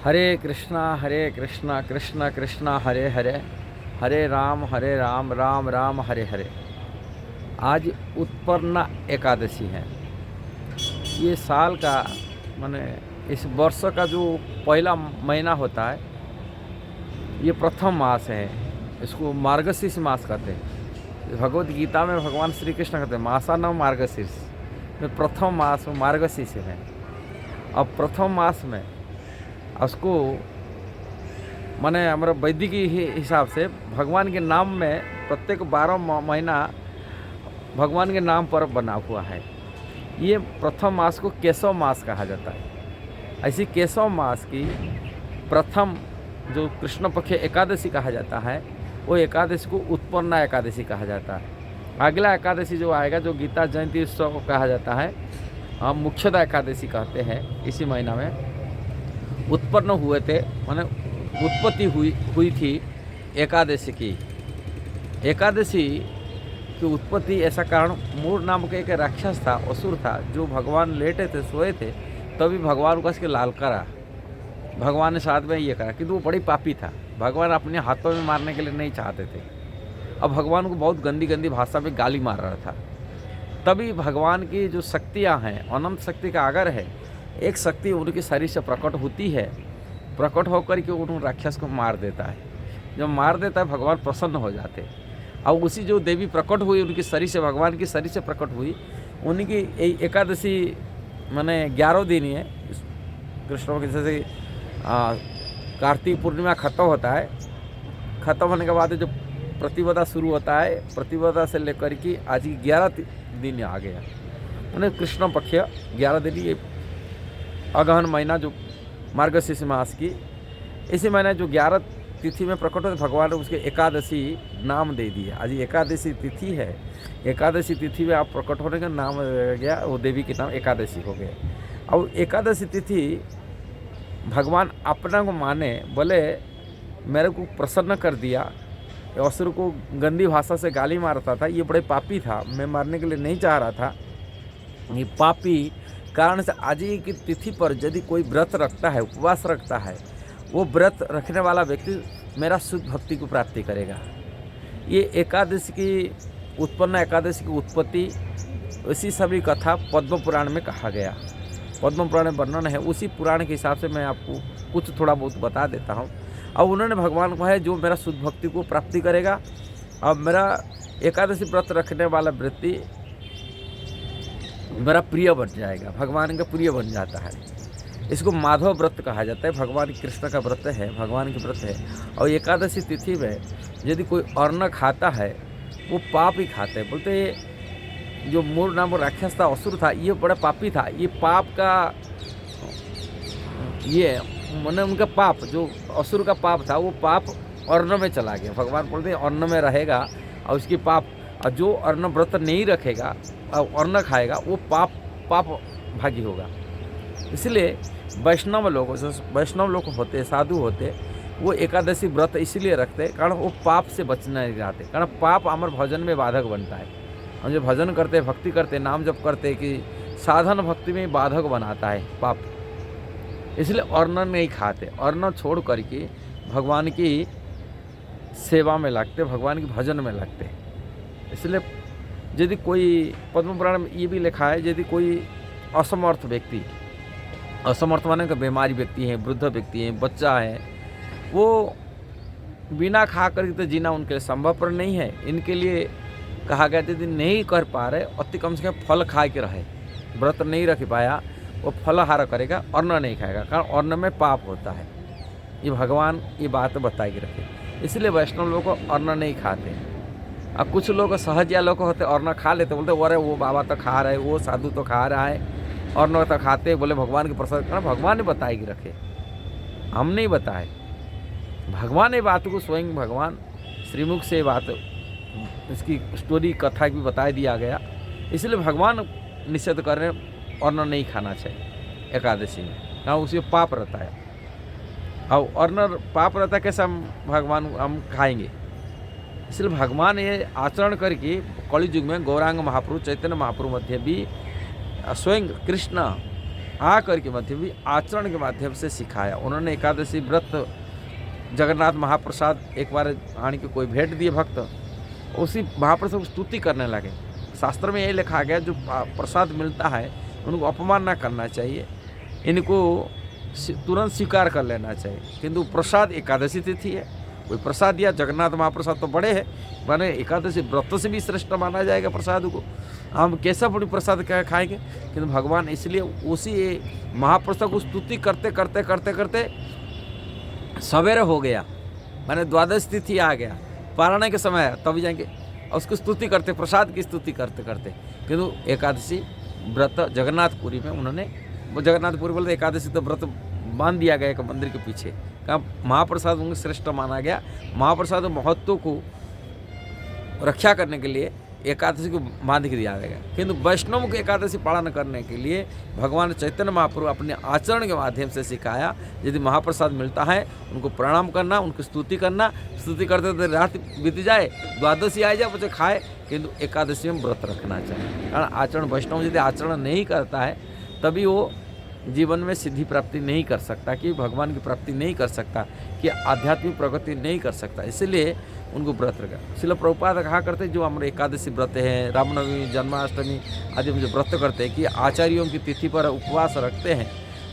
हरे कृष्णा कृष्ण कृष्णा हरे हरे, हरे राम राम राम हरे हरे। आज उत्पन्ना एकादशी है। ये साल का माने इस वर्ष का जो पहला महीना होता है, ये प्रथम मास है। इसको मार्गशीर्ष मास कहते हैं। भगवत गीता में भगवान श्री कृष्ण कहते हैं मासा न मार्गशीर्ष में प्रथम मास में मार्गशीर्ष है। अब प्रथम मास में उसको माने हमारा वैदिक हिसाब से भगवान के नाम में प्रत्येक 12 महीना भगवान के नाम पर बना हुआ है। ये प्रथम मास को केशव मास कहा जाता है। ऐसी केशव मास की प्रथम जो कृष्ण पक्ष एकादशी कहा जाता है, वो एकादशी को उत्पन्ना एकादशी कहा जाता है। अगला एकादशी जो आएगा, जो गीता जयंती उत्सव को कहा जाता है, हम मुख्यतः एकादशी कहते हैं। इसी महीना में उत्पन्न हुए थे, माने उत्पत्ति हुई थी एकादशी की। एकादशी की उत्पत्ति ऐसा कारण, मूर नाम का एक राक्षस था, असुर था, जो भगवान लेटे थे, सोए थे, तभी भगवान को इसके लाल करा। भगवान ने साथ में ये करा, किंतु वो बड़ी पापी था। भगवान अपने हाथों में मारने के लिए नहीं चाहते थे। अब भगवान को बहुत गंदी गंदी भाषा में गाली मार रहा था। तभी भगवान की जो शक्तियाँ हैं, अनंत शक्ति का आगर है, एक शक्ति उनके शरीर से प्रकट होती है। प्रकट होकर के उन राक्षस को मार देता है। जब मार देता है, भगवान प्रसन्न हो जाते हैं। और उसी जो देवी प्रकट हुई उनके शरीर से, भगवान की शरीर से प्रकट हुई, उनकी एकादशी माने 11 दिन ही है। कृष्ण के जैसे कार्तिक पूर्णिमा खत्म होता है, खत्म होने के बाद जो प्रतिपदा शुरू होता है, प्रतिपदा से लेकर के आज 11 दिन आ गया। उन्हें कृष्ण पक्ष 11 दिन, ये अगहन महीना जो मार्गशीर्ष मास की, इसी महीने जो 11 तिथि में प्रकट होते, भगवान ने उसके एकादशी नाम दे दिया। आज एकादशी तिथि है। एकादशी तिथि में आप प्रकट होने का नाम गया, वो देवी के नाम एकादशी हो गए। और एकादशी तिथि भगवान अपना को माने, बोले मेरे को प्रसन्न कर दिया। असुर को गंदी भाषा से गाली मारता था, ये बड़े पापी था, मैं मारने के लिए नहीं चाह रहा था। ये पापी कारण से आज ही की तिथि पर यदि कोई व्रत रखता है, उपवास रखता है, वो व्रत रखने वाला व्यक्ति मेरा शुद्ध भक्ति को प्राप्ति करेगा। ये एकादशी की उत्पन्न एकादशी की उत्पत्ति, उसी सभी कथा पद्म पुराण में कहा गया। पद्म पुराण में वर्णन है। उसी पुराण के हिसाब से मैं आपको कुछ थोड़ा बहुत बता देता हूँ। अब उन्होंने भगवान को है, जो मेरा शुद्ध भक्ति को प्राप्ति करेगा, अब मेरा एकादशी व्रत रखने वाला व्यक्ति मेरा प्रिय बन जाएगा, भगवान का प्रिय बन जाता है। इसको माधव व्रत कहा जाता है। भगवान कृष्ण का व्रत है, भगवान की व्रत है। और एकादशी तिथि में यदि कोई अन्न खाता है, वो पाप ही खाते हैं। बोलते जो मूर नाम राक्षस था, असुर था, ये बड़ा पापी था। ये पाप का, ये मैंने उनका पाप, जो असुर का पाप था, वो पाप अन्न में चला गया। भगवान बोलते हैं अन्न में रहेगा, और उसकी पाप, और जो अन्न व्रत नहीं रखेगा और अन्न खाएगा, वो पाप भागी होगा। इसलिए वैष्णव लोग होते, साधु होते, वो एकादशी व्रत इसलिए रखते कारण वो पाप से बचना नहीं चाहते। कारण पाप अमर भजन में बाधक बनता है। हम जो भजन करते, भक्ति करते, नाम जप करते, कि साधन भक्ति में बाधक बनाता है पाप। इसलिए अन्न नहीं खाते, अन्न छोड़ करके भगवान की सेवा में लगते, भगवान के भजन में लगते। इसलिए यदि कोई, पद्म पुराण में ये भी लिखा है, यदि कोई असमर्थ व्यक्ति, असमर्थ माने का बीमारी व्यक्ति है, वृद्ध व्यक्ति है, बच्चा है, वो बिना खा कर तो जीना उनके लिए संभवपर नहीं है। इनके लिए कहा गया, यदि नहीं कर पा रहे, अति कम से कम फल खा के रहे। व्रत नहीं रख पाया, वो फलाहार करेगा, अन्न नहीं खाएगा, कारण अन्न में पाप होता है। ये भगवान ये बात बताई के रखे। इसलिए वैष्णव लोग अन्न नहीं खाते। अब कुछ लोग सहज या लोग होते, अन्न खा लेते, बोलते अरे वो बाबा तो खा रहे, वो साधु तो खा रहा है, अन्न तो खाते, बोले भगवान के प्रसाद। भगवान ने बताई कि रखे, हम नहीं बताए। भगवान ने बात को स्वयं भगवान श्रीमुख से बात, इसकी स्टोरी कथा भी बता दिया गया। इसलिए भगवान निषेध कर रहे हैं, अन्न नहीं खाना चाहिए एकादशी में, कारण उसी पाप रहता है। और अन्न पाप रहता है, कैसे हम खाएंगे। इसलिए भगवान ये आचरण करके कलि युग में गौरांग महाप्रभु, चैतन्य महाप्रभु मध्य भी स्वयं कृष्ण आकर के माध्यम भी आचरण के माध्यम से सिखाया। उन्होंने एकादशी व्रत जगन्नाथ महाप्रसाद एक बार आने के कोई भेंट दिए भक्त, उसी महाप्रसाद की स्तुति करने लगे। शास्त्र में ये लिखा गया जो प्रसाद मिलता है उनको अपमान ना करना चाहिए, इनको तुरंत स्वीकार कर लेना चाहिए। किंतु प्रसाद एकादशी तिथि है, कोई प्रसाद दिया, जगन्नाथ महाप्रसाद तो बड़े हैं, माने एकादशी व्रत से भी श्रेष्ठ माना जाएगा प्रसाद को। हम कैसा बड़ी प्रसाद क्या खाएंगे, किंतु भगवान इसलिए उसी महाप्रसाद को स्तुति करते करते करते करते सवेरे हो गया, माने द्वादश तिथि आ गया, पारायण के समय तभी जाएंगे और उसको स्तुति करते, प्रसाद की स्तुति करते करते। किंतु एकादशी व्रत जगन्नाथपुरी में उन्होंने, जगन्नाथपुरी बोलते एकादशी तो व्रत बांध दिया गया एक मंदिर के पीछे, का महाप्रसाद उनको श्रेष्ठ माना गया। महाप्रसाद महत्व को रक्षा करने के लिए एकादशी को बांध के दिया गया। किंतु वैष्णव को एकादशी पालन करने के लिए भगवान चैतन्य महाप्रभु अपने आचरण के माध्यम से सिखाया। यदि महाप्रसाद मिलता है उनको प्रणाम करना, उनकी स्तुति करना, स्तुति करते करते रात बीत जाए, द्वादशी आ जाए बच्चे खाए, किंतु एकादशी में व्रत रखना चाहिए। कारण आचरण, वैष्णव यदि आचरण नहीं करता है तभी वो जीवन में सिद्धि प्राप्ति नहीं कर सकता, कि भगवान की प्राप्ति नहीं कर सकता, कि आध्यात्मिक प्रगति नहीं कर सकता। इसलिए उनको व्रत रखा। इसलिए प्रभुपाद कहा करते जो हमारे एकादशी व्रत है, रामनवमी, जन्माष्टमी आदि में जो व्रत करते हैं, कि आचार्यों की तिथि पर उपवास रखते हैं,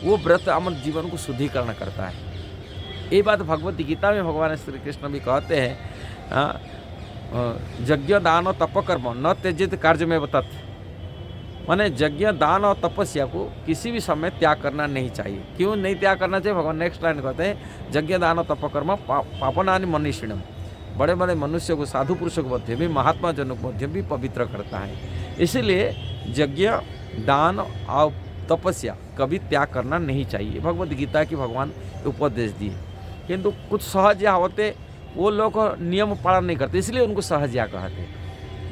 वो व्रत हमारे जीवन को शुद्धिकरण करता है। ये बात भगवद गीता में भगवान श्री कृष्ण भी कहते हैं, यज्ञ दान और तपकर्म न त्यजित कार्य में तत्, माने यज्ञ दान और तपस्या को किसी भी समय त्याग करना नहीं चाहिए। क्यों नहीं त्याग करना चाहिए, भगवान नेक्स्ट लाइन कहते हैं, यज्ञ दान और तपकर्म पापनानि मनीषिणम, बड़े बड़े मनुष्यों को, साधु पुरुषों को मध्य भी, महात्मा जनों को मध्य भी पवित्र करता है। इसीलिए यज्ञ दान और तपस्या कभी त्याग करना नहीं चाहिए, भगवद गीता की भगवान उपदेश दिए। किंतु कुछ सहजिया होते, वो लोग नियम पालन नहीं करते, इसलिए उनको सहजिया कहते।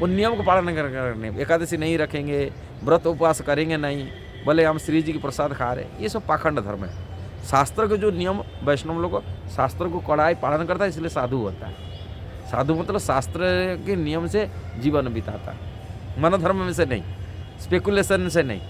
वो नियम को पालन करने, एकादशी नहीं रखेंगे, व्रत उपवास करेंगे नहीं, बोले हम श्री जी की प्रसाद खा रहे, ये सब पाखंड धर्म है। शास्त्र के जो नियम, वैष्णव लोग शास्त्र को कड़ाई पालन करता है, इसलिए साधु होता है। साधु मतलब शास्त्र के नियम से जीवन बिताता है, मन धर्म में से नहीं, स्पेकुलेशन से नहीं।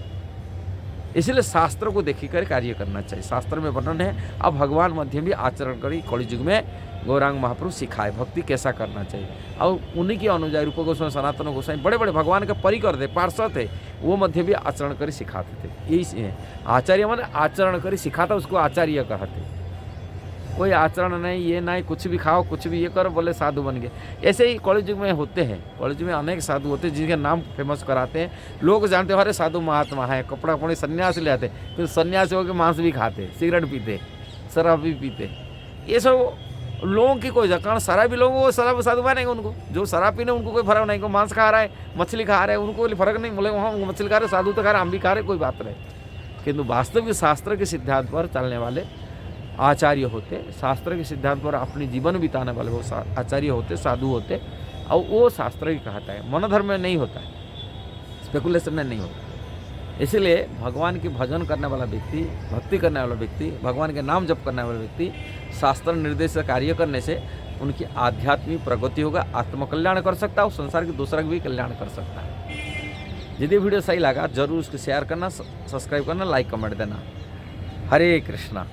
इसलिए शास्त्र को देखी कर कार्य करना चाहिए। शास्त्र में वर्णन है, अब भगवान मध्य भी आचरण करी। कलि युग में गौरांग महाप्रभु सिखाए भक्ति कैसा करना चाहिए, और उन्हीं के अनुजाई रूप गोस्वामी, सनातन गोस्वामी, बड़े बड़े भगवान के परिकर थे, पार्षद थे, वो मध्य भी आचरण करी सिखाते थे। यही है आचार्य, माने आचरण करी सिखाता, उसको आचार्य कहते। कोई आचरण नहीं, ये नहीं, कुछ भी खाओ, कुछ भी ये करो, बोले साधु बन गए। ऐसे ही कलि युग में होते हैं। कलि युग में अनेक साधु होते हैं जिनके नाम फेमस कराते हैं, लोग जानते हैं अरे साधु महात्मा है, कपड़ा कपड़े सन्यास ले आते, फिर सन्यासी होकर मांस भी खाते, सिगरेट पीते, शराब भी पीते। ये सब लोगों की कोई कारण, शराबी लोगों को शराब साधु मानेंगे उनको, जो शराब पीने उनको कोई फर्क नहीं, को मांस खा रहा है, मछली खा रहा है, उनको कोई फर्क नहीं, बोले वहाँ मछली खा रहे, साधु तो खा रहे, हम भी खा रहे, कोई बात नहीं। किंतु वास्तविक शास्त्र के सिद्धांत पर चलने वाले आचार्य होते, शास्त्र के सिद्धांत पर अपनी जीवन बिताने वाले वो आचार्य होते, साधु होते, और वो शास्त्र ही कहता है, मन धर्म में नहीं होता है, स्पेकुलेशन में नहीं होता। इसलिए भगवान के भजन करने वाला व्यक्ति, भक्ति करने वाला व्यक्ति, भगवान के नाम जप करने वाला व्यक्ति, शास्त्र निर्देश कार्य करने से उनकी आध्यात्मिक प्रगति होगा, आत्मकल्याण कर सकता है और संसार के दूसरा भी कल्याण कर सकता है। यदि वीडियो सही लगा जरूर उसको शेयर करना, सब्सक्राइब करना, लाइक कमेंट देना। हरे कृष्णा।